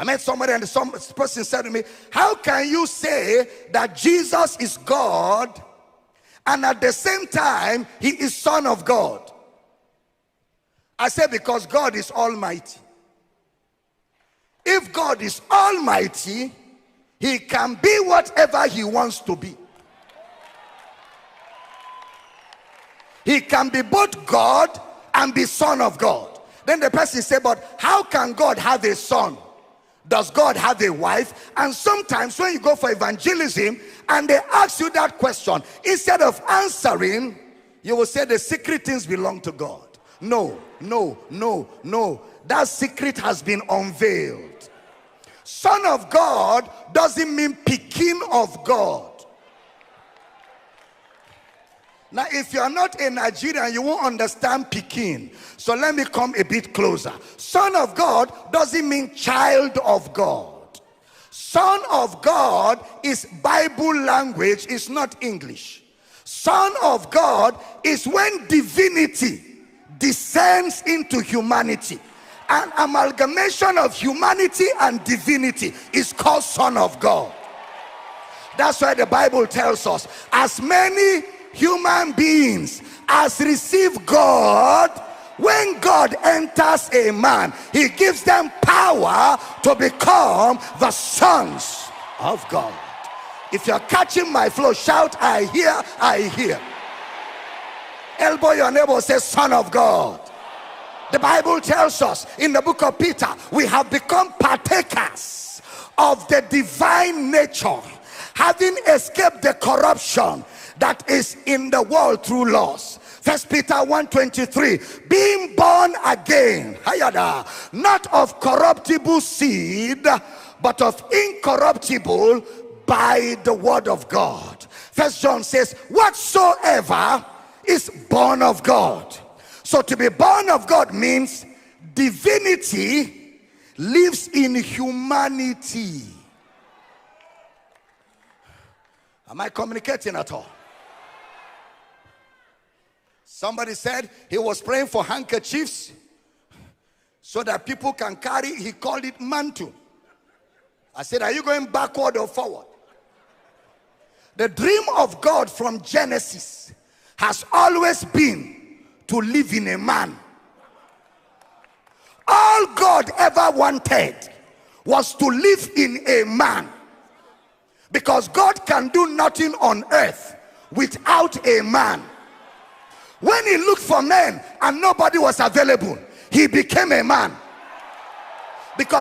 I met somebody and some person said to me, how can you say that Jesus is God and at the same time he is Son of God? I said, because God is almighty. If God is almighty, he can be whatever he wants to be. He can be both God and be Son of God. Then the person said, but how can God have a son? Does God have a wife? And sometimes when you go for evangelism and they ask you that question, instead of answering, you will say the secret things belong to God. No. That secret has been unveiled. Son of God doesn't mean Pekin of God. Now, if you are not a Nigerian, you won't understand Pekin. So let me come a bit closer. Son of God doesn't mean child of God. Son of God is Bible language, it's not English. Son of God is when divinity descends into humanity. An amalgamation of humanity and divinity is called Son of God. That's why the Bible tells us, as many human beings as receive God, when God enters a man, he gives them power to become the sons of God. If you're catching my flow, shout, I hear, I hear. Elbow your neighbor, say, Son of God. The Bible tells us in the book of Peter, we have become partakers of the divine nature, having escaped the corruption that is in the world through laws. 1 Peter 1:23, being born again, not of corruptible seed, but of incorruptible by the word of God. 1 John says, whatsoever is born of God. So to be born of God means divinity lives in humanity. Am I communicating at all? Somebody said he was praying for handkerchiefs so that people can carry. He called it mantle. I said, are you going backward or forward? The dream of God from Genesis has always been to live in a man. All God ever wanted was to live in a man, because God can do nothing on earth without a man. When he looked for men and nobody was available, he became a man.